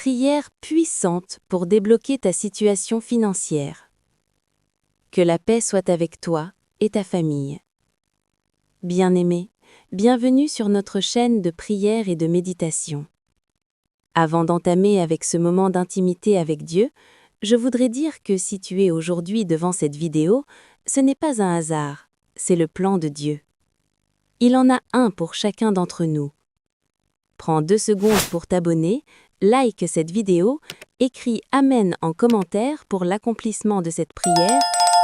Prière puissante pour débloquer ta situation financière. Que la paix soit avec toi et ta famille. Bien-aimé, bienvenue sur notre chaîne de prière et de méditation. Avant d'entamer avec ce moment d'intimité avec Dieu, je voudrais dire que si tu es aujourd'hui devant cette vidéo, ce n'est pas un hasard, c'est le plan de Dieu. Il en a un pour chacun d'entre nous. Prends 2 secondes pour t'abonner, like cette vidéo, écris Amen en commentaire pour l'accomplissement de cette prière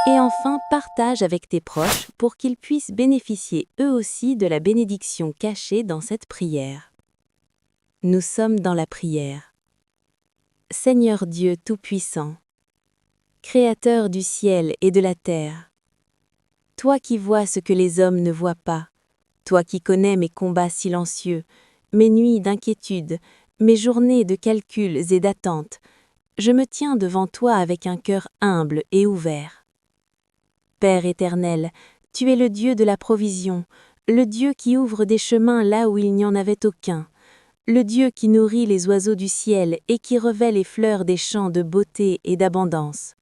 et enfin partage avec tes proches pour qu'ils puissent bénéficier eux aussi de la bénédiction cachée dans cette prière. Nous sommes dans la prière. Seigneur Dieu Tout-Puissant, Créateur du ciel et de la terre, toi qui vois ce que les hommes ne voient pas, toi qui connais mes combats silencieux, mes nuits d'inquiétude, mes journées de calculs et d'attentes, je me tiens devant toi avec un cœur humble et ouvert. Père éternel, tu es le Dieu de la provision, le Dieu qui ouvre des chemins là où il n'y en avait aucun, le Dieu qui nourrit les oiseaux du ciel et qui revêt les fleurs des champs de beauté et d'abondance.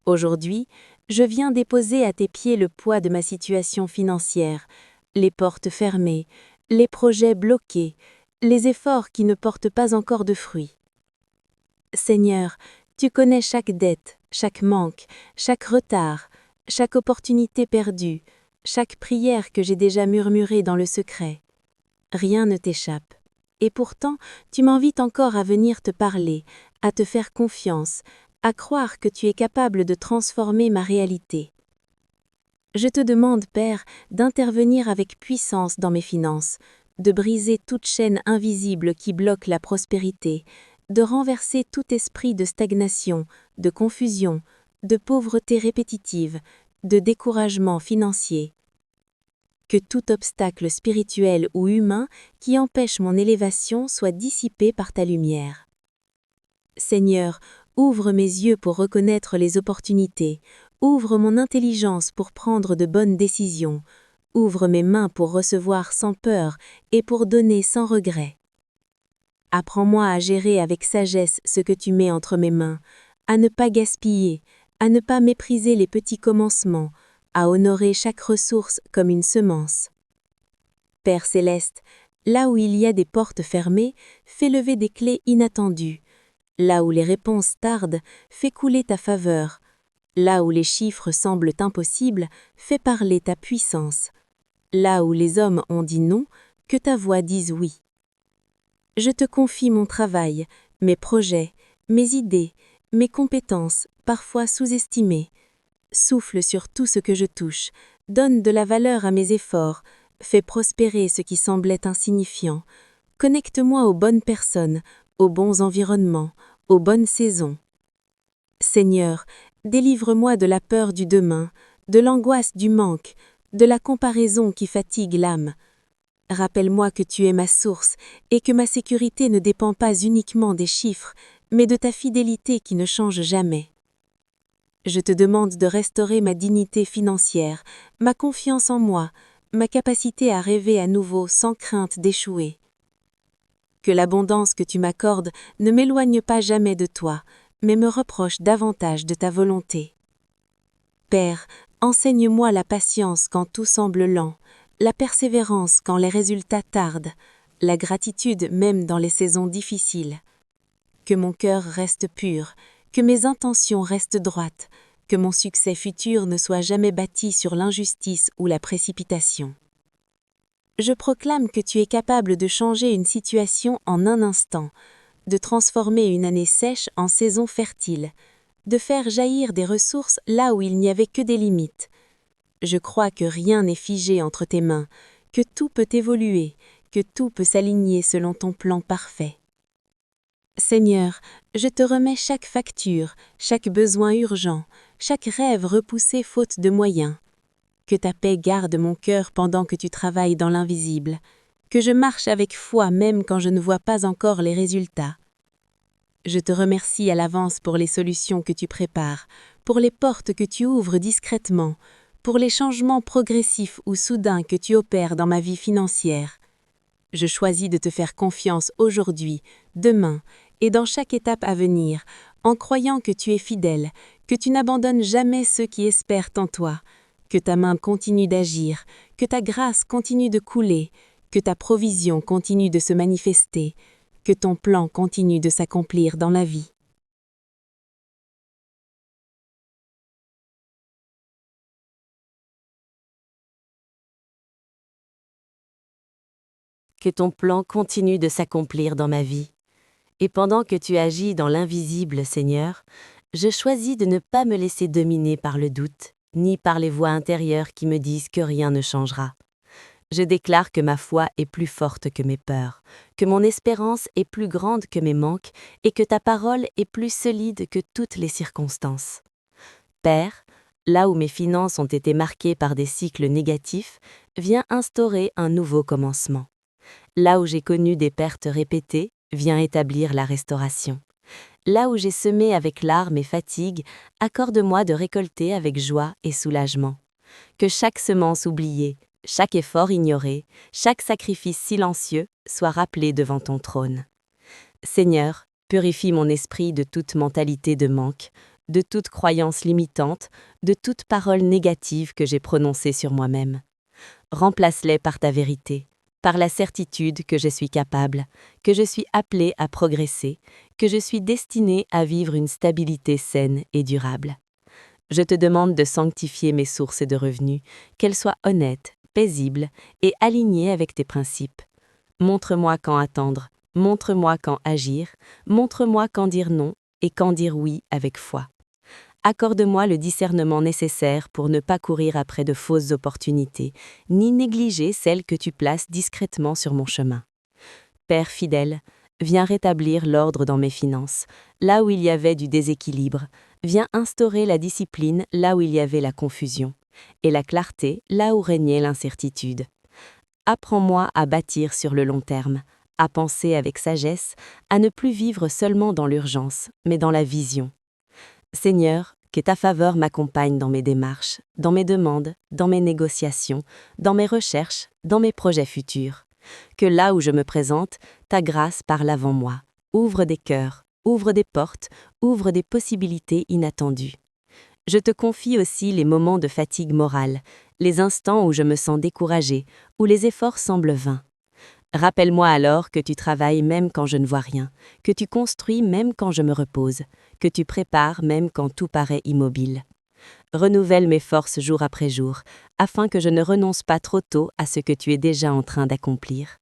Aujourd'hui, je viens déposer à tes pieds le poids de ma situation financière, les portes fermées, les projets bloqués, les efforts qui ne portent pas encore de fruits. Seigneur, tu connais chaque dette, chaque manque, chaque retard, chaque opportunité perdue, chaque prière que j'ai déjà murmurée dans le secret. Rien ne t'échappe. Et pourtant, tu m'invites encore à venir te parler, à te faire confiance, à croire que tu es capable de transformer ma réalité. Je te demande, Père, d'intervenir avec puissance dans mes finances, de briser toute chaîne invisible qui bloque la prospérité, de renverser tout esprit de stagnation, de confusion, de pauvreté répétitive, de découragement financier. Que tout obstacle spirituel ou humain qui empêche mon élévation soit dissipé par ta lumière. Seigneur, ouvre mes yeux pour reconnaître les opportunités, ouvre mon intelligence pour prendre de bonnes décisions, ouvre mes mains pour recevoir sans peur et pour donner sans regret. Apprends-moi à gérer avec sagesse ce que tu mets entre mes mains, à ne pas gaspiller, à ne pas mépriser les petits commencements, à honorer chaque ressource comme une semence. Père céleste, là où il y a des portes fermées, fais lever des clés inattendues. Là où les réponses tardent, fais couler ta faveur. Là où les chiffres semblent impossibles, fais parler ta puissance. Là où les hommes ont dit non, que ta voix dise oui. Je te confie mon travail, mes projets, mes idées, mes compétences, parfois sous-estimées. Souffle sur tout ce que je touche, donne de la valeur à mes efforts, fais prospérer ce qui semblait insignifiant. Connecte-moi aux bonnes personnes, aux bons environnements, aux bonnes saisons. Seigneur, délivre-moi de la peur du demain, de l'angoisse du manque, de la comparaison qui fatigue l'âme. Rappelle-moi que tu es ma source et que ma sécurité ne dépend pas uniquement des chiffres, mais de ta fidélité qui ne change jamais. Je te demande de restaurer ma dignité financière, ma confiance en moi, ma capacité à rêver à nouveau sans crainte d'échouer. Que l'abondance que tu m'accordes ne m'éloigne pas jamais de toi, mais me rapproche davantage de ta volonté. Père, enseigne-moi la patience quand tout semble lent, la persévérance quand les résultats tardent, la gratitude même dans les saisons difficiles. Que mon cœur reste pur, que mes intentions restent droites, que mon succès futur ne soit jamais bâti sur l'injustice ou la précipitation. Je proclame que tu es capable de changer une situation en un instant, de transformer une année sèche en saison fertile, de faire jaillir des ressources là où il n'y avait que des limites. Je crois que rien n'est figé entre tes mains, que tout peut évoluer, que tout peut s'aligner selon ton plan parfait. Seigneur, je te remets chaque facture, chaque besoin urgent, chaque rêve repoussé faute de moyens. Que ta paix garde mon cœur pendant que tu travailles dans l'invisible, que je marche avec foi même quand je ne vois pas encore les résultats. Je te remercie à l'avance pour les solutions que tu prépares, pour les portes que tu ouvres discrètement, pour les changements progressifs ou soudains que tu opères dans ma vie financière. Je choisis de te faire confiance aujourd'hui, demain et dans chaque étape à venir, en croyant que tu es fidèle, que tu n'abandonnes jamais ceux qui espèrent en toi, que ta main continue d'agir, que ta grâce continue de couler, que ta provision continue de se manifester, que ton plan continue de s'accomplir dans la vie. Que ton plan continue de s'accomplir dans ma vie. Et pendant que tu agis dans l'invisible, Seigneur, je choisis de ne pas me laisser dominer par le doute, ni par les voix intérieures qui me disent que rien ne changera. Je déclare que ma foi est plus forte que mes peurs, que mon espérance est plus grande que mes manques et que ta parole est plus solide que toutes les circonstances. Père, là où mes finances ont été marquées par des cycles négatifs, viens instaurer un nouveau commencement. Là où j'ai connu des pertes répétées, viens établir la restauration. Là où j'ai semé avec larmes et fatigue, accorde-moi de récolter avec joie et soulagement. Que chaque semence oubliée, chaque effort ignoré, chaque sacrifice silencieux soit rappelé devant ton trône. Seigneur, purifie mon esprit de toute mentalité de manque, de toute croyance limitante, de toute parole négative que j'ai prononcée sur moi-même. Remplace-les par ta vérité, par la certitude que je suis capable, que je suis appelé à progresser, que je suis destiné à vivre une stabilité saine et durable. Je te demande de sanctifier mes sources de revenus, qu'elles soient honnêtes, paisibles et alignées avec tes principes. Montre-moi quand attendre, montre-moi quand agir, montre-moi quand dire non et quand dire oui avec foi. Accorde-moi le discernement nécessaire pour ne pas courir après de fausses opportunités, ni négliger celles que tu places discrètement sur mon chemin. Père fidèle, viens rétablir l'ordre dans mes finances, là où il y avait du déséquilibre, viens instaurer la discipline là où il y avait la confusion, et la clarté là où régnait l'incertitude. Apprends-moi à bâtir sur le long terme, à penser avec sagesse, à ne plus vivre seulement dans l'urgence, mais dans la vision. Seigneur, que ta faveur m'accompagne dans mes démarches, dans mes demandes, dans mes négociations, dans mes recherches, dans mes projets futurs. Que là où je me présente, ta grâce parle avant moi, ouvre des cœurs, ouvre des portes, ouvre des possibilités inattendues. Je te confie aussi les moments de fatigue morale, les instants où je me sens découragée, où les efforts semblent vains. Rappelle-moi alors que tu travailles même quand je ne vois rien, que tu construis même quand je me repose, que tu prépares même quand tout paraît immobile. Renouvelle mes forces jour après jour, afin que je ne renonce pas trop tôt à ce que tu es déjà en train d'accomplir.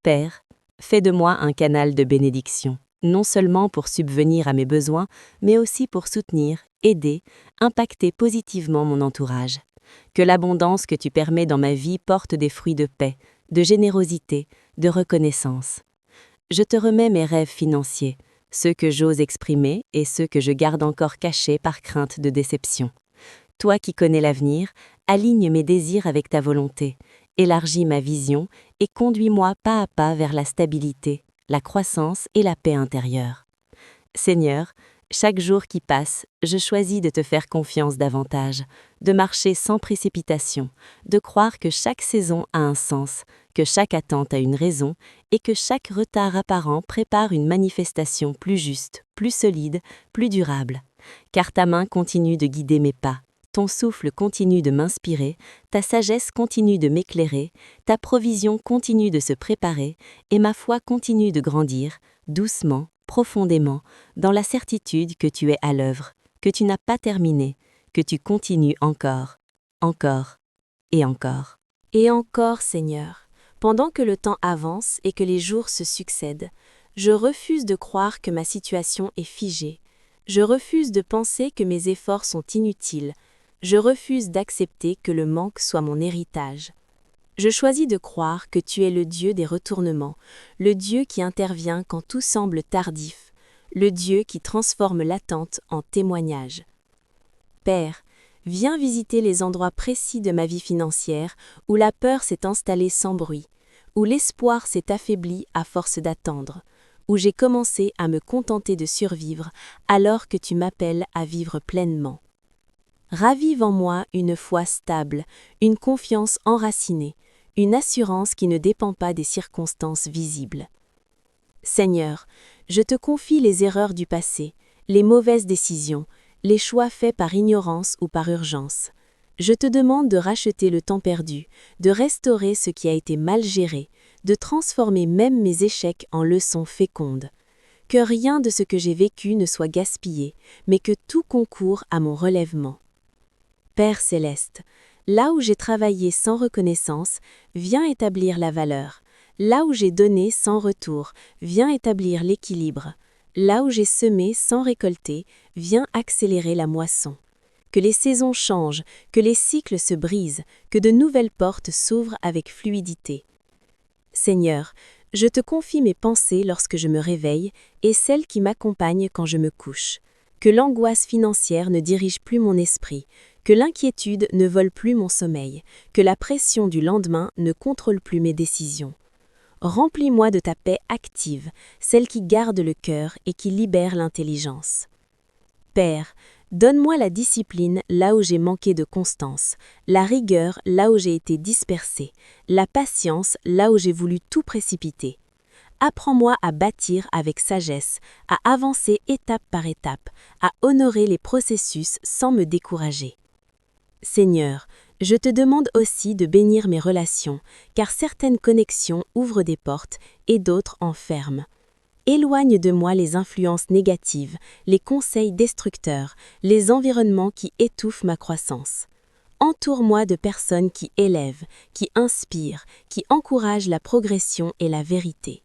Père, fais de moi un canal de bénédiction, non seulement pour subvenir à mes besoins, mais aussi pour soutenir, aider, impacter positivement mon entourage. Que l'abondance que tu permets dans ma vie porte des fruits de paix, de générosité, de reconnaissance. Je te remets mes rêves financiers, ceux que j'ose exprimer et ceux que je garde encore cachés par crainte de déception. Toi qui connais l'avenir, aligne mes désirs avec ta volonté, élargis ma vision et conduis-moi pas à pas vers la stabilité, la croissance et la paix intérieure. Seigneur, chaque jour qui passe, je choisis de te faire confiance davantage, de marcher sans précipitation, de croire que chaque saison a un sens, que chaque attente a une raison et que chaque retard apparent prépare une manifestation plus juste, plus solide, plus durable. Car ta main continue de guider mes pas, ton souffle continue de m'inspirer, ta sagesse continue de m'éclairer, ta provision continue de se préparer et ma foi continue de grandir, doucement, profondément, dans la certitude que tu es à l'œuvre, que tu n'as pas terminé, que tu continues encore, encore et encore. Et encore, Seigneur, pendant que le temps avance et que les jours se succèdent, je refuse de croire que ma situation est figée. Je refuse de penser que mes efforts sont inutiles. Je refuse d'accepter que le manque soit mon héritage. Je choisis de croire que tu es le Dieu des retournements, le Dieu qui intervient quand tout semble tardif, le Dieu qui transforme l'attente en témoignage. Père, viens visiter les endroits précis de ma vie financière où la peur s'est installée sans bruit, où l'espoir s'est affaibli à force d'attendre, où j'ai commencé à me contenter de survivre alors que tu m'appelles à vivre pleinement. Ravive en moi une foi stable, une confiance enracinée, une assurance qui ne dépend pas des circonstances visibles. Seigneur, je te confie les erreurs du passé, les mauvaises décisions, les choix faits par ignorance ou par urgence. Je te demande de racheter le temps perdu, de restaurer ce qui a été mal géré, de transformer même mes échecs en leçons fécondes. Que rien de ce que j'ai vécu ne soit gaspillé, mais que tout concourt à mon relèvement. Père céleste, là où j'ai travaillé sans reconnaissance, viens établir la valeur. Là où j'ai donné sans retour, viens établir l'équilibre. Là où j'ai semé sans récolter, viens accélérer la moisson. Que les saisons changent, que les cycles se brisent, que de nouvelles portes s'ouvrent avec fluidité. Seigneur, je te confie mes pensées lorsque je me réveille et celles qui m'accompagnent quand je me couche. Que l'angoisse financière ne dirige plus mon esprit, que l'inquiétude ne vole plus mon sommeil, que la pression du lendemain ne contrôle plus mes décisions. Remplis-moi de ta paix active, celle qui garde le cœur et qui libère l'intelligence. Père, donne-moi la discipline là où j'ai manqué de constance, la rigueur là où j'ai été dispersé, la patience là où j'ai voulu tout précipiter. Apprends-moi à bâtir avec sagesse, à avancer étape par étape, à honorer les processus sans me décourager. Seigneur, je te demande aussi de bénir mes relations, car certaines connexions ouvrent des portes et d'autres en ferment. Éloigne de moi les influences négatives, les conseils destructeurs, les environnements qui étouffent ma croissance. Entoure-moi de personnes qui élèvent, qui inspirent, qui encouragent la progression et la vérité.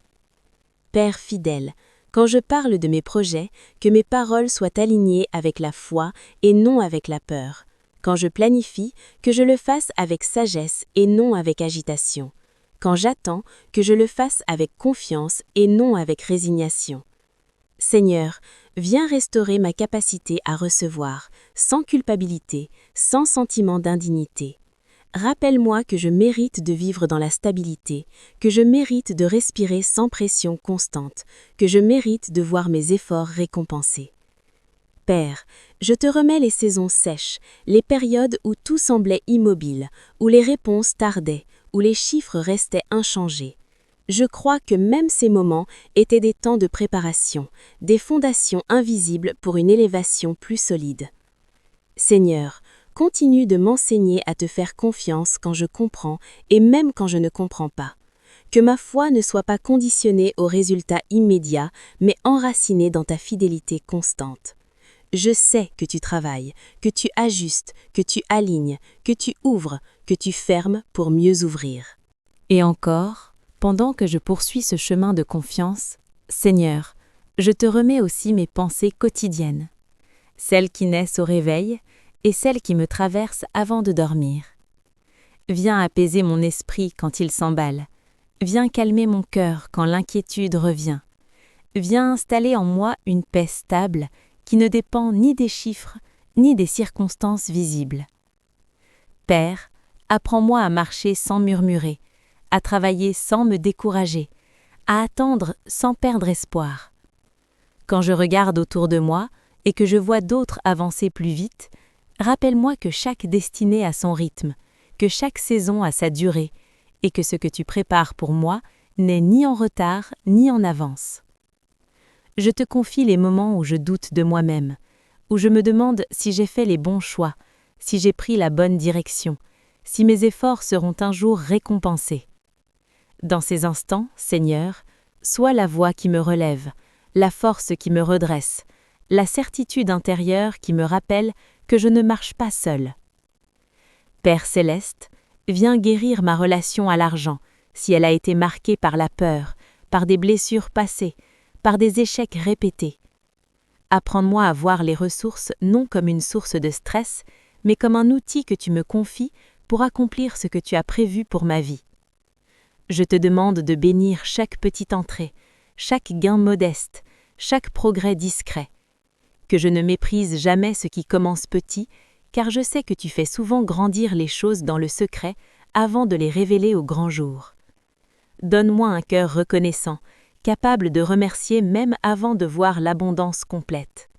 Père fidèle, quand je parle de mes projets, que mes paroles soient alignées avec la foi et non avec la peur. Quand je planifie, que je le fasse avec sagesse et non avec agitation. Quand j'attends, que je le fasse avec confiance et non avec résignation. Seigneur, viens restaurer ma capacité à recevoir, sans culpabilité, sans sentiment d'indignité. Rappelle-moi que je mérite de vivre dans la stabilité, que je mérite de respirer sans pression constante, que je mérite de voir mes efforts récompensés. Père, je te remets les saisons sèches, les périodes où tout semblait immobile, où les réponses tardaient, où les chiffres restaient inchangés. Je crois que même ces moments étaient des temps de préparation, des fondations invisibles pour une élévation plus solide. Seigneur, continue de m'enseigner à te faire confiance quand je comprends et même quand je ne comprends pas. Que ma foi ne soit pas conditionnée aux résultats immédiats, mais enracinée dans ta fidélité constante. Je sais que tu travailles, que tu ajustes, que tu alignes, que tu ouvres, que tu fermes pour mieux ouvrir. Et encore, pendant que je poursuis ce chemin de confiance, Seigneur, je te remets aussi mes pensées quotidiennes, celles qui naissent au réveil et celles qui me traversent avant de dormir. Viens apaiser mon esprit quand il s'emballe, viens calmer mon cœur quand l'inquiétude revient, viens installer en moi une paix stable qui ne dépend ni des chiffres ni des circonstances visibles. Père, apprends-moi à marcher sans murmurer, à travailler sans me décourager, à attendre sans perdre espoir. Quand je regarde autour de moi et que je vois d'autres avancer plus vite, rappelle-moi que chaque destinée a son rythme, que chaque saison a sa durée, et que ce que tu prépares pour moi n'est ni en retard ni en avance. Je te confie les moments où je doute de moi-même, où je me demande si j'ai fait les bons choix, si j'ai pris la bonne direction, si mes efforts seront un jour récompensés. Dans ces instants, Seigneur, sois la voix qui me relève, la force qui me redresse, la certitude intérieure qui me rappelle que je ne marche pas seul. Père céleste, viens guérir ma relation à l'argent, si elle a été marquée par la peur, par des blessures passées, par des échecs répétés. Apprends-moi à voir les ressources non comme une source de stress, mais comme un outil que tu me confies pour accomplir ce que tu as prévu pour ma vie. Je te demande de bénir chaque petite entrée, chaque gain modeste, chaque progrès discret. Que je ne méprise jamais ce qui commence petit, car je sais que tu fais souvent grandir les choses dans le secret avant de les révéler au grand jour. Donne-moi un cœur reconnaissant, capable de remercier même avant de voir l'abondance complète.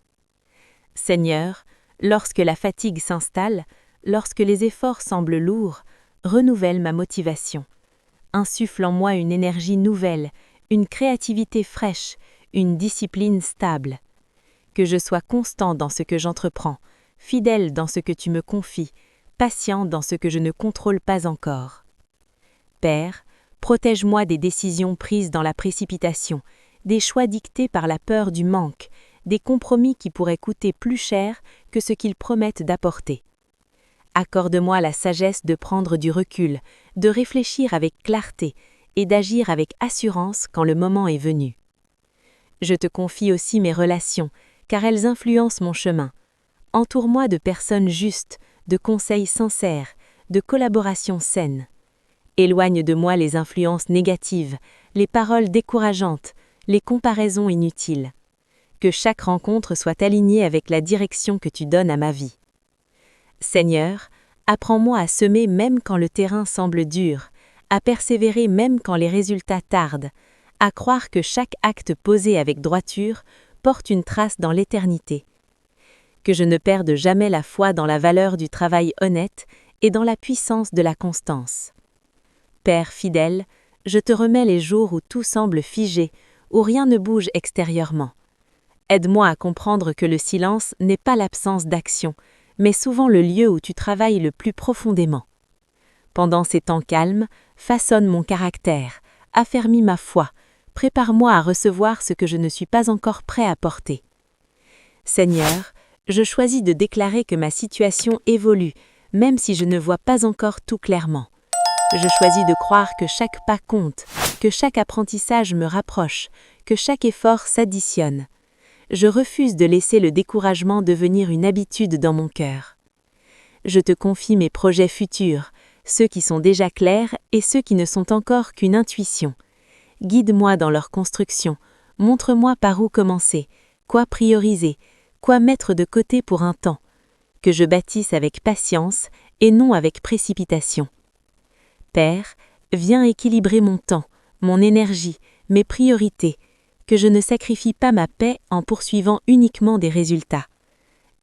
Seigneur, lorsque la fatigue s'installe, lorsque les efforts semblent lourds, renouvelle ma motivation. Insuffle en moi une énergie nouvelle, une créativité fraîche, une discipline stable. Que je sois constant dans ce que j'entreprends, fidèle dans ce que tu me confies, patient dans ce que je ne contrôle pas encore. Père, protège-moi des décisions prises dans la précipitation, des choix dictés par la peur du manque, des compromis qui pourraient coûter plus cher que ce qu'ils promettent d'apporter. Accorde-moi la sagesse de prendre du recul, de réfléchir avec clarté et d'agir avec assurance quand le moment est venu. Je te confie aussi mes relations, car elles influencent mon chemin. Entoure-moi de personnes justes, de conseils sincères, de collaborations saines. Éloigne de moi les influences négatives, les paroles décourageantes, les comparaisons inutiles. Que chaque rencontre soit alignée avec la direction que tu donnes à ma vie. Seigneur, apprends-moi à semer même quand le terrain semble dur, à persévérer même quand les résultats tardent, à croire que chaque acte posé avec droiture porte une trace dans l'éternité. Que je ne perde jamais la foi dans la valeur du travail honnête et dans la puissance de la constance. Père fidèle, je te remets les jours où tout semble figé, où rien ne bouge extérieurement. Aide-moi à comprendre que le silence n'est pas l'absence d'action, mais souvent le lieu où tu travailles le plus profondément. Pendant ces temps calmes, façonne mon caractère, affermis ma foi, prépare-moi à recevoir ce que je ne suis pas encore prêt à porter. Seigneur, je choisis de déclarer que ma situation évolue, même si je ne vois pas encore tout clairement. Je choisis de croire que chaque pas compte, que chaque apprentissage me rapproche, que chaque effort s'additionne. Je refuse de laisser le découragement devenir une habitude dans mon cœur. Je te confie mes projets futurs, ceux qui sont déjà clairs et ceux qui ne sont encore qu'une intuition. Guide-moi dans leur construction, montre-moi par où commencer, quoi prioriser, quoi mettre de côté pour un temps. Que je bâtisse avec patience et non avec précipitation. Père, viens équilibrer mon temps, mon énergie, mes priorités, que je ne sacrifie pas ma paix en poursuivant uniquement des résultats.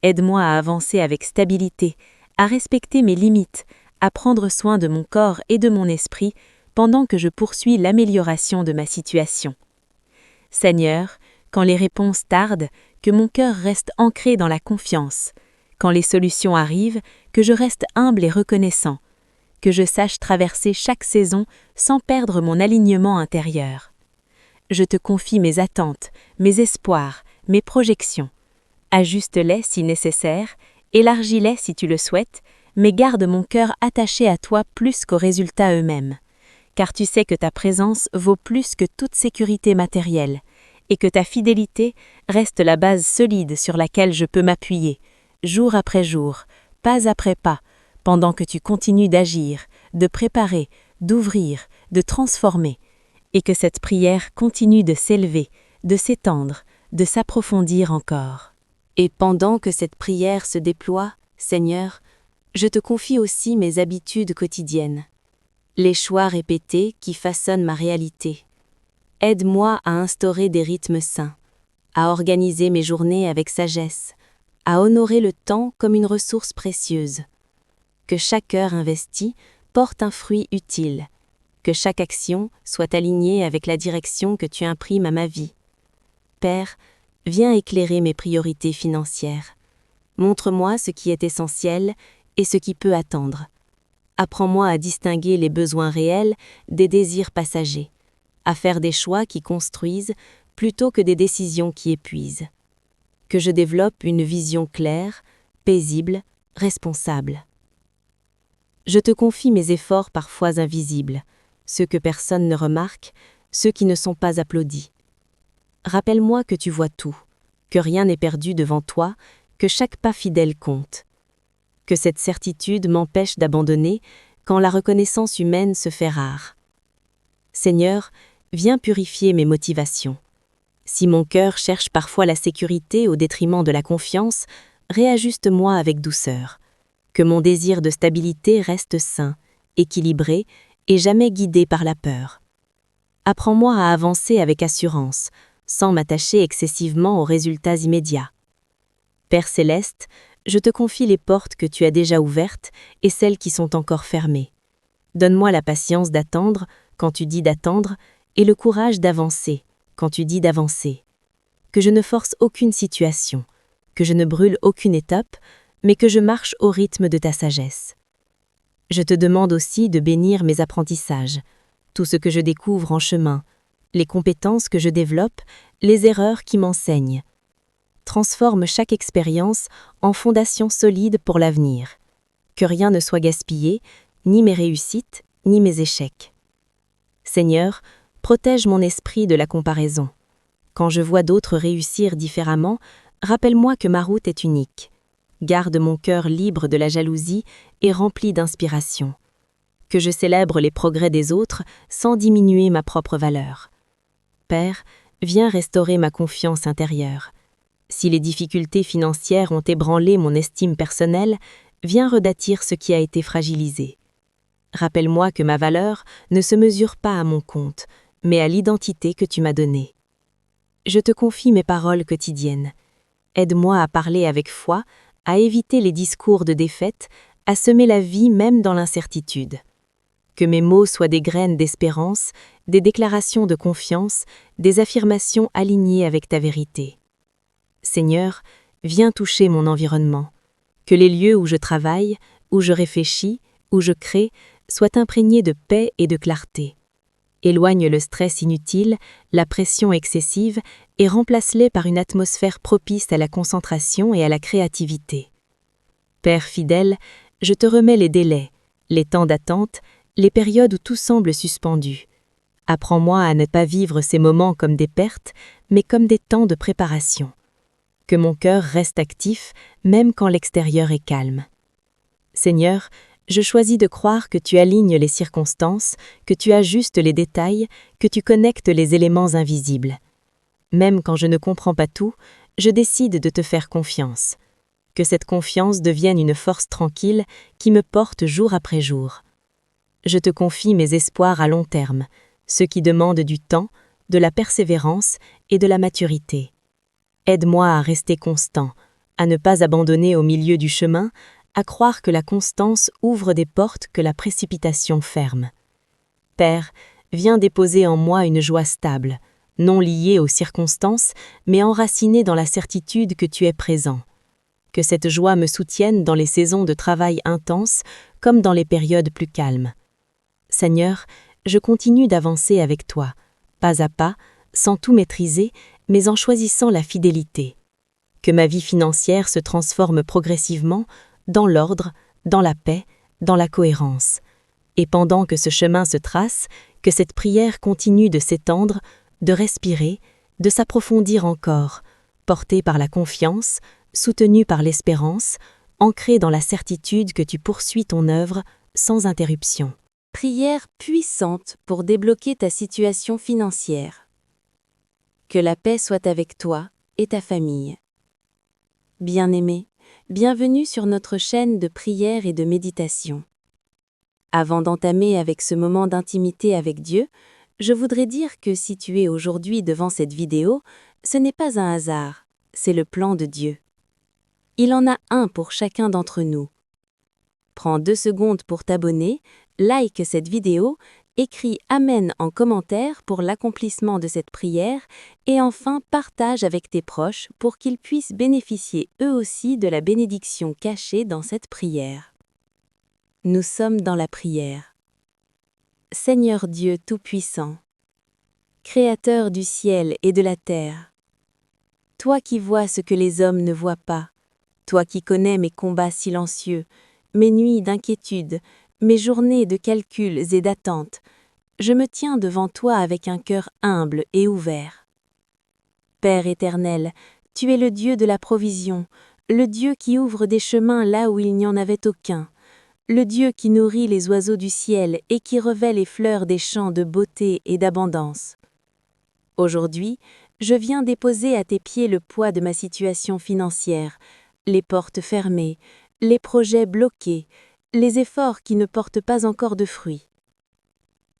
Aide-moi à avancer avec stabilité, à respecter mes limites, à prendre soin de mon corps et de mon esprit pendant que je poursuis l'amélioration de ma situation. Seigneur, quand les réponses tardent, que mon cœur reste ancré dans la confiance. Quand les solutions arrivent, que je reste humble et reconnaissant. Que je sache traverser chaque saison sans perdre mon alignement intérieur. Je te confie mes attentes, mes espoirs, mes projections. Ajuste-les si nécessaire, élargis-les si tu le souhaites, mais garde mon cœur attaché à toi plus qu'aux résultats eux-mêmes. Car tu sais que ta présence vaut plus que toute sécurité matérielle, et que ta fidélité reste la base solide sur laquelle je peux m'appuyer, jour après jour, pas après pas, pendant que tu continues d'agir, de préparer, d'ouvrir, de transformer, et que cette prière continue de s'élever, de s'étendre, de s'approfondir encore. Et pendant que cette prière se déploie, Seigneur, je te confie aussi mes habitudes quotidiennes, les choix répétés qui façonnent ma réalité. Aide-moi à instaurer des rythmes sains, à organiser mes journées avec sagesse, à honorer le temps comme une ressource précieuse. Que chaque heure investie porte un fruit utile, que chaque action soit alignée avec la direction que tu imprimes à ma vie. Père, viens éclairer mes priorités financières. Montre-moi ce qui est essentiel et ce qui peut attendre. Apprends-moi à distinguer les besoins réels des désirs passagers, à faire des choix qui construisent plutôt que des décisions qui épuisent. Que je développe une vision claire, paisible, responsable. Je te confie mes efforts parfois invisibles, ceux que personne ne remarque, ceux qui ne sont pas applaudis. Rappelle-moi que tu vois tout, que rien n'est perdu devant toi, que chaque pas fidèle compte. Que cette certitude m'empêche d'abandonner quand la reconnaissance humaine se fait rare. Seigneur, viens purifier mes motivations. Si mon cœur cherche parfois la sécurité au détriment de la confiance, réajuste-moi avec douceur. Que mon désir de stabilité reste sain, équilibré et jamais guidé par la peur. Apprends-moi à avancer avec assurance, sans m'attacher excessivement aux résultats immédiats. Père céleste, je te confie les portes que tu as déjà ouvertes et celles qui sont encore fermées. Donne-moi la patience d'attendre quand tu dis d'attendre et le courage d'avancer, quand tu dis d'avancer. Que je ne force aucune situation, que je ne brûle aucune étape, mais que je marche au rythme de ta sagesse. Je te demande aussi de bénir mes apprentissages, tout ce que je découvre en chemin, les compétences que je développe, les erreurs qui m'enseignent. Transforme chaque expérience en fondation solide pour l'avenir. Que rien ne soit gaspillé, ni mes réussites, ni mes échecs. Seigneur, protège mon esprit de la comparaison. Quand je vois d'autres réussir différemment, rappelle-moi que ma route est unique. Garde mon cœur libre de la jalousie et rempli d'inspiration. Que je célèbre les progrès des autres sans diminuer ma propre valeur. Père, viens restaurer ma confiance intérieure. Si les difficultés financières ont ébranlé mon estime personnelle, viens rebâtir ce qui a été fragilisé. Rappelle-moi que ma valeur ne se mesure pas à mon compte, mais à l'identité que tu m'as donnée. Je te confie mes paroles quotidiennes. Aide-moi à parler avec foi, à éviter les discours de défaite, à semer la vie même dans l'incertitude. Que mes mots soient des graines d'espérance, des déclarations de confiance, des affirmations alignées avec ta vérité. Seigneur, viens toucher mon environnement. Que les lieux où je travaille, où je réfléchis, où je crée, soient imprégnés de paix et de clarté. Éloigne le stress inutile, la pression excessive et remplace-les par une atmosphère propice à la concentration et à la créativité. Père fidèle, je te remets les délais, les temps d'attente, les périodes où tout semble suspendu. Apprends-moi à ne pas vivre ces moments comme des pertes, mais comme des temps de préparation. Que mon cœur reste actif, même quand l'extérieur est calme. Seigneur, je choisis de croire que tu alignes les circonstances, que tu ajustes les détails, que tu connectes les éléments invisibles. Même quand je ne comprends pas tout, je décide de te faire confiance. Que cette confiance devienne une force tranquille qui me porte jour après jour. Je te confie mes espoirs à long terme, ceux qui demandent du temps, de la persévérance et de la maturité. Aide-moi à rester constant, à ne pas abandonner au milieu du chemin, à croire que la constance ouvre des portes que la précipitation ferme. Père, viens déposer en moi une joie stable, non liée aux circonstances, mais enracinée dans la certitude que tu es présent. Que cette joie me soutienne dans les saisons de travail intense comme dans les périodes plus calmes. Seigneur, je continue d'avancer avec toi, pas à pas, sans tout maîtriser, mais en choisissant la fidélité. Que ma vie financière se transforme progressivement dans l'ordre, dans la paix, dans la cohérence. Et pendant que ce chemin se trace, que cette prière continue de s'étendre, de respirer, de s'approfondir encore, portée par la confiance, soutenue par l'espérance, ancrée dans la certitude que tu poursuis ton œuvre sans interruption. Prière puissante pour débloquer ta situation financière. Que la paix soit avec toi et ta famille. Bien-aimé, bienvenue sur notre chaîne de prière et de méditation. Avant d'entamer avec ce moment d'intimité avec Dieu, je voudrais dire que si tu es aujourd'hui devant cette vidéo, ce n'est pas un hasard, c'est le plan de Dieu. Il en a un pour chacun d'entre nous. Prends 2 secondes pour t'abonner, like cette vidéo, écris Amen en commentaire pour l'accomplissement de cette prière et enfin partage avec tes proches pour qu'ils puissent bénéficier eux aussi de la bénédiction cachée dans cette prière. Nous sommes dans la prière. Seigneur Dieu Tout-Puissant, Créateur du ciel et de la terre, toi qui vois ce que les hommes ne voient pas, toi qui connais mes combats silencieux, mes nuits d'inquiétude, mes journées de calculs et d'attentes, je me tiens devant toi avec un cœur humble et ouvert. Père éternel, tu es le Dieu de la provision, le Dieu qui ouvre des chemins là où il n'y en avait aucun, le Dieu qui nourrit les oiseaux du ciel et qui revêt les fleurs des champs de beauté et d'abondance. Aujourd'hui, je viens déposer à tes pieds le poids de ma situation financière, les portes fermées, les projets bloqués, les efforts qui ne portent pas encore de fruits.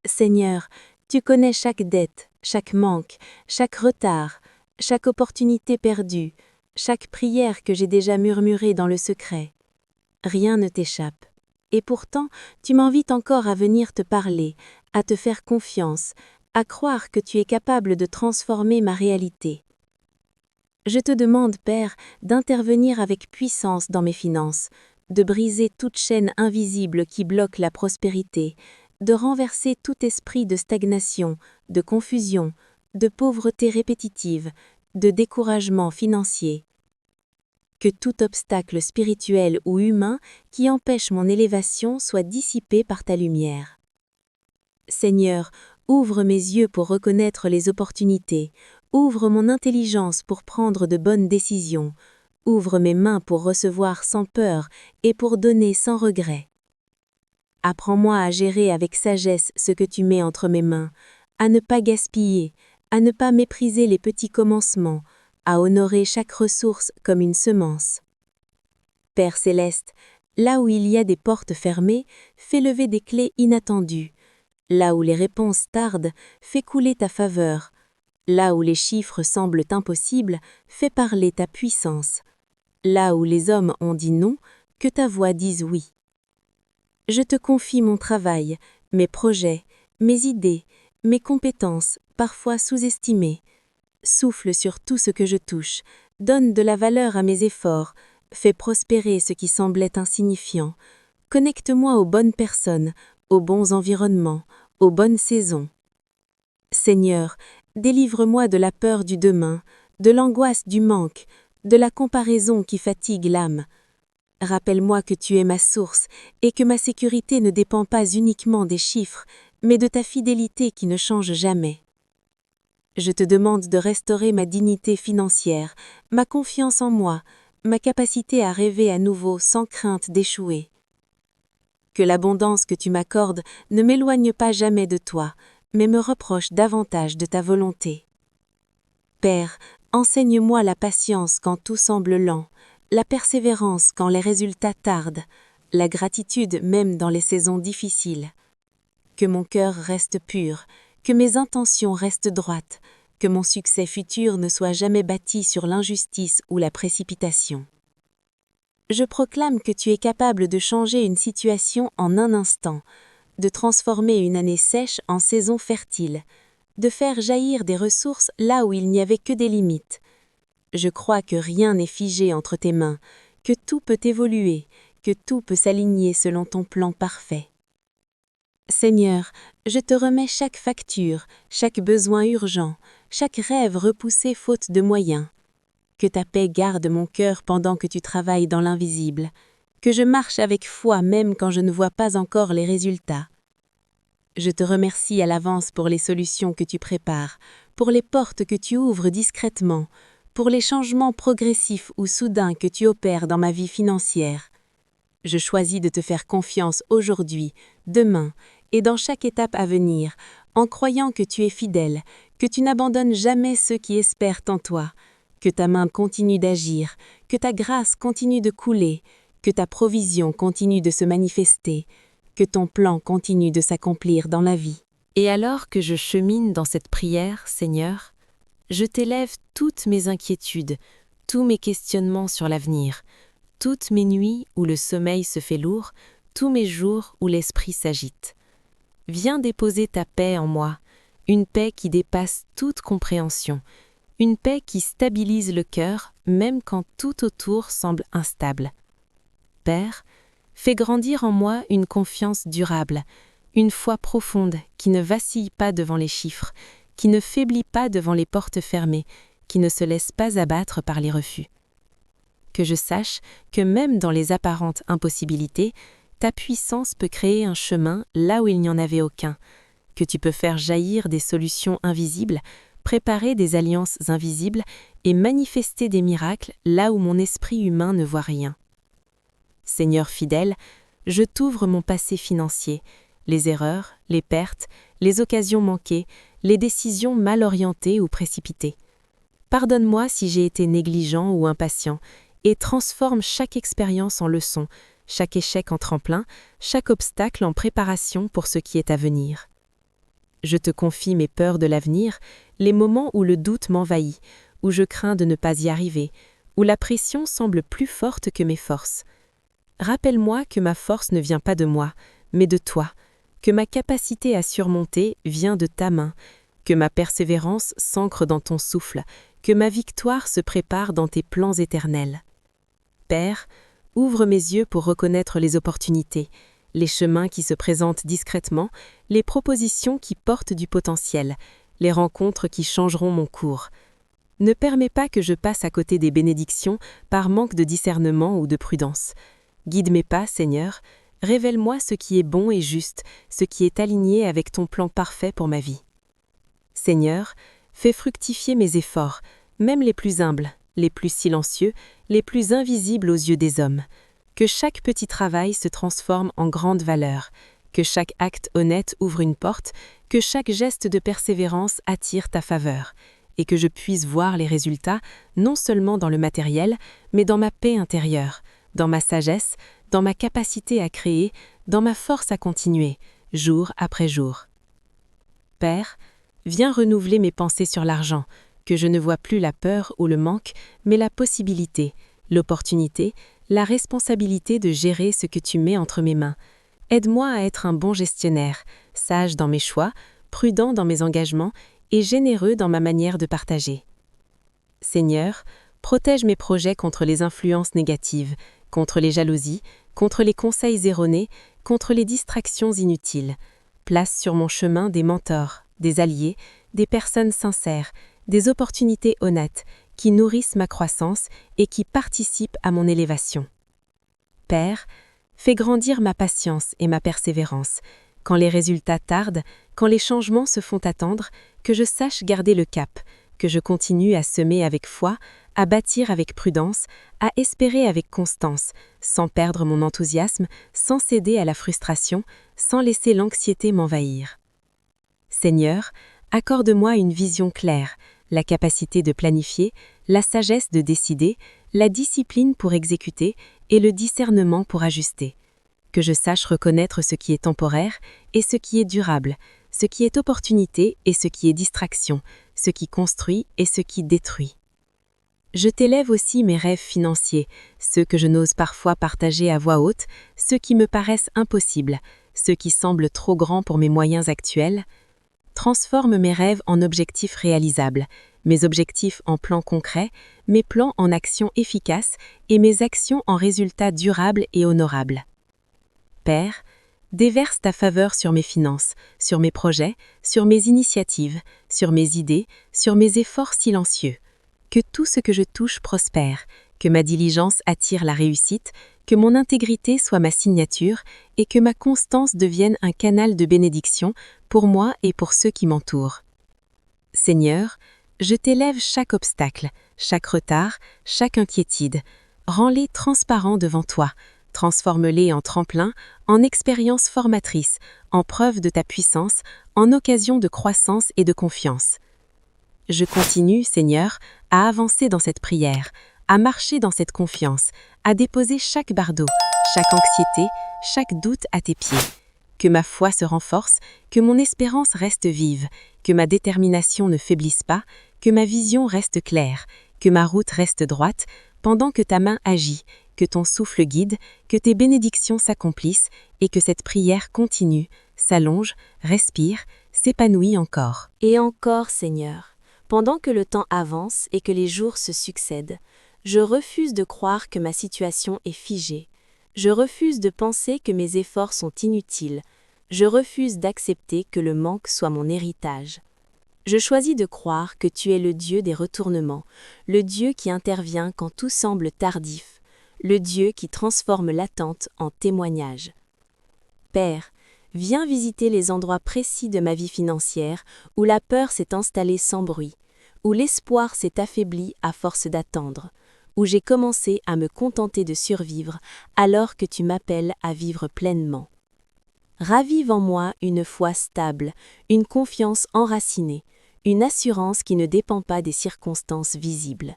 Seigneur, tu connais chaque dette, chaque manque, chaque retard, chaque opportunité perdue, chaque prière que j'ai déjà murmurée dans le secret. Rien ne t'échappe. Et pourtant, tu m'invites encore à venir te parler, à te faire confiance, à croire que tu es capable de transformer ma réalité. Je te demande, Père, d'intervenir avec puissance dans mes finances, de briser toute chaîne invisible qui bloque la prospérité, de renverser tout esprit de stagnation, de confusion, de pauvreté répétitive, de découragement financier. Que tout obstacle spirituel ou humain qui empêche mon élévation soit dissipé par ta lumière. Seigneur, ouvre mes yeux pour reconnaître les opportunités, ouvre mon intelligence pour prendre de bonnes décisions, ouvre mes mains pour recevoir sans peur et pour donner sans regret. Apprends-moi à gérer avec sagesse ce que tu mets entre mes mains, à ne pas gaspiller, à ne pas mépriser les petits commencements, à honorer chaque ressource comme une semence. Père céleste, là où il y a des portes fermées, fais lever des clés inattendues. Là où les réponses tardent, fais couler ta faveur. Là où les chiffres semblent impossibles, fais parler ta puissance. Là où les hommes ont dit non, que ta voix dise oui. Je te confie mon travail, mes projets, mes idées, mes compétences, parfois sous-estimées. Souffle sur tout ce que je touche, donne de la valeur à mes efforts, fais prospérer ce qui semblait insignifiant. Connecte-moi aux bonnes personnes, aux bons environnements, aux bonnes saisons. Seigneur, délivre-moi de la peur du demain, de l'angoisse du manque, de la comparaison qui fatigue l'âme. Rappelle-moi que tu es ma source et que ma sécurité ne dépend pas uniquement des chiffres, mais de ta fidélité qui ne change jamais. Je te demande de restaurer ma dignité financière, ma confiance en moi, ma capacité à rêver à nouveau sans crainte d'échouer. Que l'abondance que tu m'accordes ne m'éloigne pas jamais de toi, mais me rapproche davantage de ta volonté. Père, enseigne-moi la patience quand tout semble lent, la persévérance quand les résultats tardent, la gratitude même dans les saisons difficiles. Que mon cœur reste pur, que mes intentions restent droites, que mon succès futur ne soit jamais bâti sur l'injustice ou la précipitation. Je proclame que tu es capable de changer une situation en un instant, de transformer une année sèche en saison fertile, de faire jaillir des ressources là où il n'y avait que des limites. Je crois que rien n'est figé entre tes mains, que tout peut évoluer, que tout peut s'aligner selon ton plan parfait. Seigneur, je te remets chaque facture, chaque besoin urgent, chaque rêve repoussé faute de moyens. Que ta paix garde mon cœur pendant que tu travailles dans l'invisible, que je marche avec foi même quand je ne vois pas encore les résultats. Je te remercie à l'avance pour les solutions que tu prépares, pour les portes que tu ouvres discrètement, pour les changements progressifs ou soudains que tu opères dans ma vie financière. Je choisis de te faire confiance aujourd'hui, demain et dans chaque étape à venir, en croyant que tu es fidèle, que tu n'abandonnes jamais ceux qui espèrent en toi, que ta main continue d'agir, que ta grâce continue de couler, que ta provision continue de se manifester, que ton plan continue de s'accomplir dans la vie. Et alors que je chemine dans cette prière, Seigneur, je t'élève toutes mes inquiétudes, tous mes questionnements sur l'avenir, toutes mes nuits où le sommeil se fait lourd, tous mes jours où l'esprit s'agite. Viens déposer ta paix en moi, une paix qui dépasse toute compréhension, une paix qui stabilise le cœur même quand tout autour semble instable. Père, fais grandir en moi une confiance durable, une foi profonde qui ne vacille pas devant les chiffres, qui ne faiblit pas devant les portes fermées, qui ne se laisse pas abattre par les refus. Que je sache que même dans les apparentes impossibilités, ta puissance peut créer un chemin là où il n'y en avait aucun, que tu peux faire jaillir des solutions invisibles, préparer des alliances invisibles et manifester des miracles là où mon esprit humain ne voit rien. Seigneur fidèle, je t'ouvre mon passé financier, les erreurs, les pertes, les occasions manquées, les décisions mal orientées ou précipitées. Pardonne-moi si j'ai été négligent ou impatient et transforme chaque expérience en leçon, chaque échec en tremplin, chaque obstacle en préparation pour ce qui est à venir. Je te confie mes peurs de l'avenir, les moments où le doute m'envahit, où je crains de ne pas y arriver, où la pression semble plus forte que mes forces. Rappelle-moi que ma force ne vient pas de moi, mais de toi, que ma capacité à surmonter vient de ta main, que ma persévérance s'ancre dans ton souffle, que ma victoire se prépare dans tes plans éternels. Père, ouvre mes yeux pour reconnaître les opportunités, les chemins qui se présentent discrètement, les propositions qui portent du potentiel, les rencontres qui changeront mon cours. Ne permets pas que je passe à côté des bénédictions par manque de discernement ou de prudence. Guide mes pas, Seigneur, révèle-moi ce qui est bon et juste, ce qui est aligné avec ton plan parfait pour ma vie. Seigneur, fais fructifier mes efforts, même les plus humbles, les plus silencieux, les plus invisibles aux yeux des hommes. Que chaque petit travail se transforme en grande valeur, que chaque acte honnête ouvre une porte, que chaque geste de persévérance attire ta faveur, et que je puisse voir les résultats non seulement dans le matériel, mais dans ma paix intérieure, dans ma sagesse, dans ma capacité à créer, dans ma force à continuer, jour après jour. Père, viens renouveler mes pensées sur l'argent, que je ne vois plus la peur ou le manque, mais la possibilité, l'opportunité, la responsabilité de gérer ce que tu mets entre mes mains. Aide-moi à être un bon gestionnaire, sage dans mes choix, prudent dans mes engagements et généreux dans ma manière de partager. Seigneur, protège mes projets contre les influences négatives, contre les jalousies, contre les conseils erronés, contre les distractions inutiles. Place sur mon chemin des mentors, des alliés, des personnes sincères, des opportunités honnêtes qui nourrissent ma croissance et qui participent à mon élévation. Père, fais grandir ma patience et ma persévérance. Quand les résultats tardent, quand les changements se font attendre, que je sache garder le cap, que je continue à semer avec foi, à bâtir avec prudence, à espérer avec constance, sans perdre mon enthousiasme, sans céder à la frustration, sans laisser l'anxiété m'envahir. Seigneur, accorde-moi une vision claire, la capacité de planifier, la sagesse de décider, la discipline pour exécuter et le discernement pour ajuster. Que je sache reconnaître ce qui est temporaire et ce qui est durable, ce qui est opportunité et ce qui est distraction, ce qui construit et ce qui détruit. Je t'élève aussi mes rêves financiers, ceux que je n'ose parfois partager à voix haute, ceux qui me paraissent impossibles, ceux qui semblent trop grands pour mes moyens actuels. Transforme mes rêves en objectifs réalisables, mes objectifs en plans concrets, mes plans en actions efficaces et mes actions en résultats durables et honorables. Père, déverse ta faveur sur mes finances, sur mes projets, sur mes initiatives, sur mes idées, sur mes efforts silencieux. Que tout ce que je touche prospère, que ma diligence attire la réussite, que mon intégrité soit ma signature et que ma constance devienne un canal de bénédiction pour moi et pour ceux qui m'entourent. Seigneur, je t'élève chaque obstacle, chaque retard, chaque inquiétude. Rends-les transparents devant toi, transforme-les en tremplin, en expérience formatrice, en preuve de ta puissance, en occasion de croissance et de confiance. Je continue, Seigneur, à avancer dans cette prière, à marcher dans cette confiance, à déposer chaque bardeau, chaque anxiété, chaque doute à tes pieds. Que ma foi se renforce, que mon espérance reste vive, que ma détermination ne faiblisse pas, que ma vision reste claire, que ma route reste droite, pendant que ta main agit, que ton souffle guide, que tes bénédictions s'accomplissent et que cette prière continue, s'allonge, respire, s'épanouit encore. Et encore, Seigneur, pendant que le temps avance et que les jours se succèdent, je refuse de croire que ma situation est figée. Je refuse de penser que mes efforts sont inutiles. Je refuse d'accepter que le manque soit mon héritage. Je choisis de croire que tu es le Dieu des retournements, le Dieu qui intervient quand tout semble tardif, le Dieu qui transforme l'attente en témoignage. Père, viens visiter les endroits précis de ma vie financière où la peur s'est installée sans bruit, où l'espoir s'est affaibli à force d'attendre, où j'ai commencé à me contenter de survivre alors que tu m'appelles à vivre pleinement. Ravive en moi une foi stable, une confiance enracinée, une assurance qui ne dépend pas des circonstances visibles.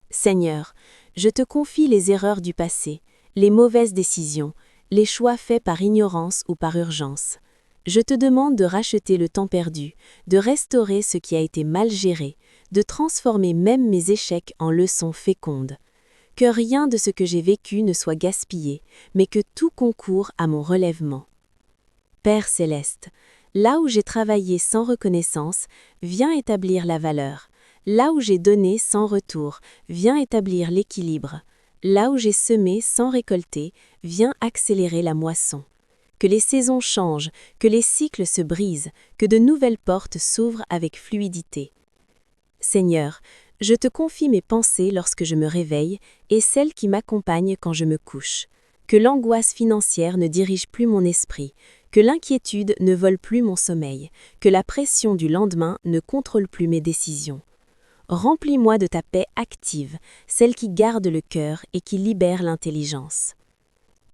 Seigneur, je te confie les erreurs du passé, les mauvaises décisions, les choix faits par ignorance ou par urgence. Je te demande de racheter le temps perdu, de restaurer ce qui a été mal géré, de transformer même mes échecs en leçons fécondes. Que rien de ce que j'ai vécu ne soit gaspillé, mais que tout concourt à mon relèvement. Père céleste, Là où j'ai travaillé sans reconnaissance, viens établir la valeur. Là où j'ai donné sans retour, viens établir l'équilibre. Là où j'ai semé sans récolter, viens accélérer la moisson. Que les saisons changent, que les cycles se brisent, que de nouvelles portes s'ouvrent avec fluidité. Seigneur, je te confie mes pensées lorsque je me réveille et celles qui m'accompagnent quand je me couche. Que l'angoisse financière ne dirige plus mon esprit, que l'inquiétude ne vole plus mon sommeil, que la pression du lendemain ne contrôle plus mes décisions. Remplis-moi de ta paix active, celle qui garde le cœur et qui libère l'intelligence.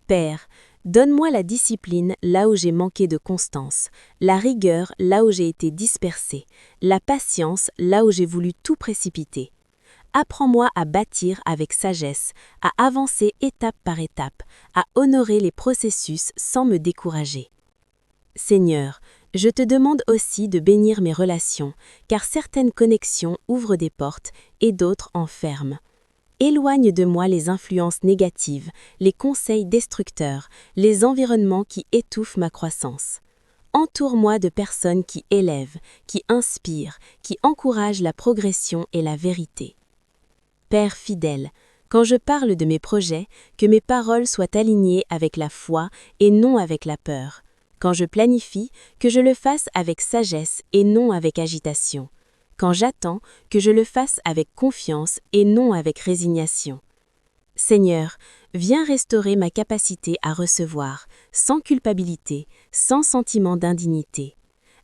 Père, donne-moi la discipline là où j'ai manqué de constance, la rigueur là où j'ai été dispersé, la patience là où j'ai voulu tout précipiter. Apprends-moi à bâtir avec sagesse, à avancer étape par étape, à honorer les processus sans me décourager. Seigneur, je te demande aussi de bénir mes relations, car certaines connexions ouvrent des portes et d'autres en ferment. Éloigne de moi les influences négatives, les conseils destructeurs, les environnements qui étouffent ma croissance. Entoure-moi de personnes qui élèvent, qui inspirent, qui encouragent la progression et la vérité. Père fidèle, quand je parle de mes projets, que mes paroles soient alignées avec la foi et non avec la peur. Quand je planifie, que je le fasse avec sagesse et non avec agitation. Quand j'attends, que je le fasse avec confiance et non avec résignation. Seigneur, viens restaurer ma capacité à recevoir, sans culpabilité, sans sentiment d'indignité.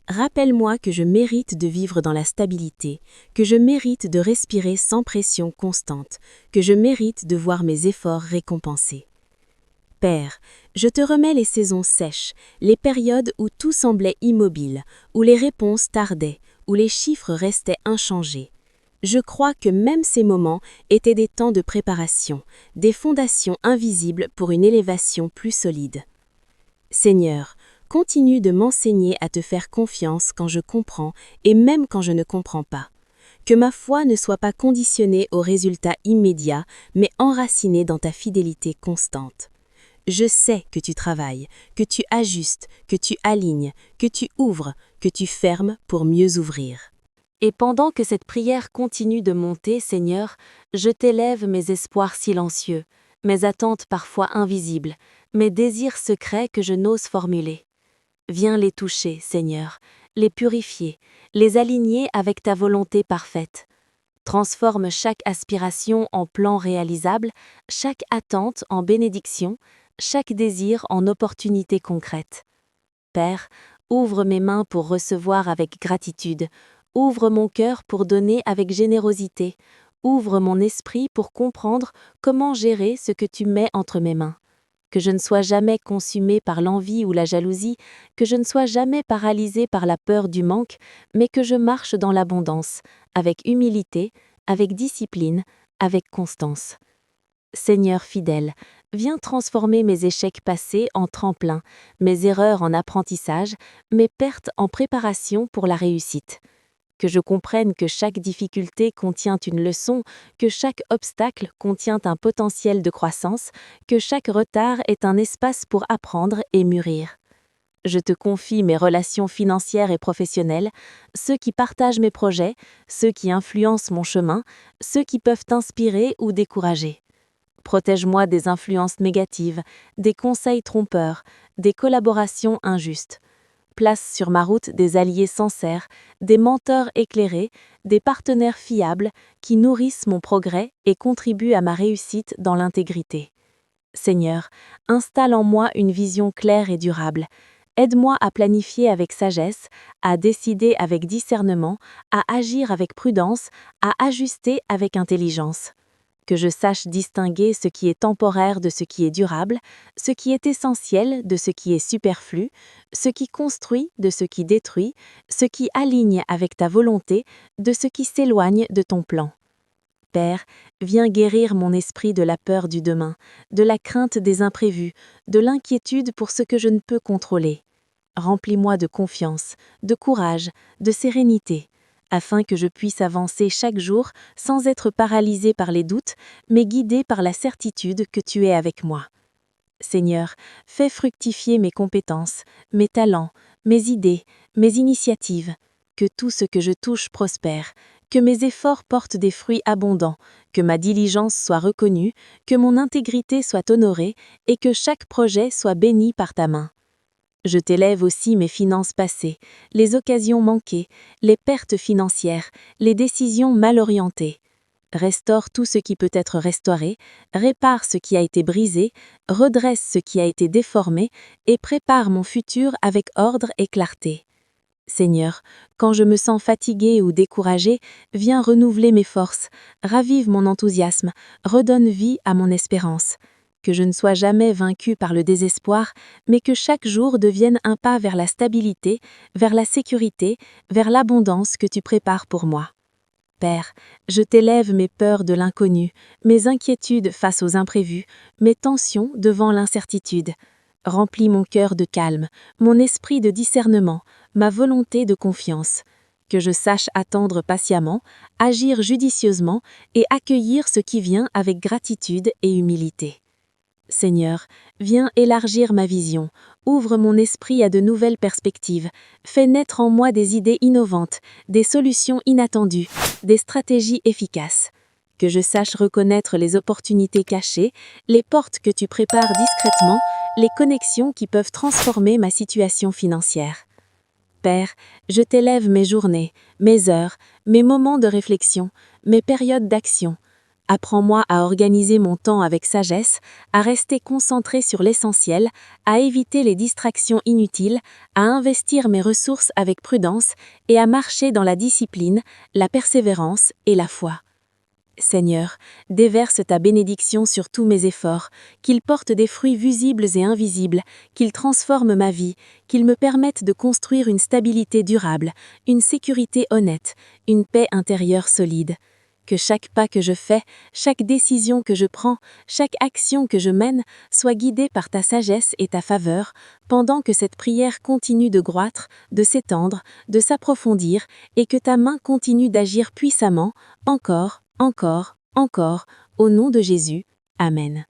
Rappelle-moi que je mérite de vivre dans la stabilité, que je mérite de respirer sans pression constante, que je mérite de voir mes efforts récompensés. Père, je te remets les saisons sèches, les périodes où tout semblait immobile, où les réponses tardaient, où les chiffres restaient inchangés. Je crois que même ces moments étaient des temps de préparation, des fondations invisibles pour une élévation plus solide. Seigneur, continue de m'enseigner à te faire confiance quand je comprends et même quand je ne comprends pas. Que ma foi ne soit pas conditionnée aux résultats immédiats, mais enracinée dans ta fidélité constante. Je sais que tu travailles, que tu ajustes, que tu alignes, que tu ouvres, que tu fermes pour mieux ouvrir. Et pendant que cette prière continue de monter, Seigneur, je t'élève mes espoirs silencieux, mes attentes parfois invisibles, mes désirs secrets que je n'ose formuler. Viens les toucher, Seigneur, les purifier, les aligner avec ta volonté parfaite. Transforme chaque aspiration en plan réalisable, chaque attente en bénédiction, chaque désir en opportunité concrète. Père, ouvre mes mains pour recevoir avec gratitude, ouvre mon cœur pour donner avec générosité, ouvre mon esprit pour comprendre comment gérer ce que tu mets entre mes mains. Que je ne sois jamais consumé par l'envie ou la jalousie, que je ne sois jamais paralysé par la peur du manque, mais que je marche dans l'abondance, avec humilité, avec discipline, avec constance. Seigneur fidèle, viens transformer mes échecs passés en tremplin, mes erreurs en apprentissage, mes pertes en préparation pour la réussite. Que je comprenne que chaque difficulté contient une leçon, que chaque obstacle contient un potentiel de croissance, que chaque retard est un espace pour apprendre et mûrir. Je te confie mes relations financières et professionnelles, ceux qui partagent mes projets, ceux qui influencent mon chemin, ceux qui peuvent inspirer ou décourager. Protège-moi des influences négatives, des conseils trompeurs, des collaborations injustes. Place sur ma route des alliés sincères, des mentors éclairés, des partenaires fiables qui nourrissent mon progrès et contribuent à ma réussite dans l'intégrité. Seigneur, installe en moi une vision claire et durable. Aide-moi à planifier avec sagesse, à décider avec discernement, à agir avec prudence, à ajuster avec intelligence. Que je sache distinguer ce qui est temporaire de ce qui est durable, ce qui est essentiel de ce qui est superflu, ce qui construit de ce qui détruit, ce qui aligne avec ta volonté de ce qui s'éloigne de ton plan. Père, viens guérir mon esprit de la peur du demain, de la crainte des imprévus, de l'inquiétude pour ce que je ne peux contrôler. Remplis-moi de confiance, de courage, de sérénité, afin que je puisse avancer chaque jour sans être paralysé par les doutes, mais guidé par la certitude que tu es avec moi. Seigneur, fais fructifier mes compétences, mes talents, mes idées, mes initiatives, que tout ce que je touche prospère, que mes efforts portent des fruits abondants, que ma diligence soit reconnue, que mon intégrité soit honorée et que chaque projet soit béni par ta main. Je t'élève aussi mes finances passées, les occasions manquées, les pertes financières, les décisions mal orientées. Restaure tout ce qui peut être restauré, répare ce qui a été brisé, redresse ce qui a été déformé et prépare mon futur avec ordre et clarté. Seigneur, quand je me sens fatigué ou découragé, viens renouveler mes forces, ravive mon enthousiasme, redonne vie à mon espérance. Que je ne sois jamais vaincu par le désespoir, mais que chaque jour devienne un pas vers la stabilité, vers la sécurité, vers l'abondance que tu prépares pour moi. Père, je t'élève mes peurs de l'inconnu, mes inquiétudes face aux imprévus, mes tensions devant l'incertitude. Remplis mon cœur de calme, mon esprit de discernement, ma volonté de confiance. Que je sache attendre patiemment, agir judicieusement et accueillir ce qui vient avec gratitude et humilité. Seigneur, viens élargir ma vision, ouvre mon esprit à de nouvelles perspectives, fais naître en moi des idées innovantes, des solutions inattendues, des stratégies efficaces. Que je sache reconnaître les opportunités cachées, les portes que tu prépares discrètement, les connexions qui peuvent transformer ma situation financière. Père, je t'élève mes journées, mes heures, mes moments de réflexion, mes périodes d'action. Apprends-moi à organiser mon temps avec sagesse, à rester concentré sur l'essentiel, à éviter les distractions inutiles, à investir mes ressources avec prudence et à marcher dans la discipline, la persévérance et la foi. Seigneur, déverse ta bénédiction sur tous mes efforts, qu'ils portent des fruits visibles et invisibles, qu'ils transforment ma vie, qu'ils me permettent de construire une stabilité durable, une sécurité honnête, une paix intérieure solide. Que chaque pas que je fais, chaque décision que je prends, chaque action que je mène soit guidée par ta sagesse et ta faveur, pendant que cette prière continue de croître, de s'étendre, de s'approfondir, et que ta main continue d'agir puissamment, encore, au nom de Jésus. Amen.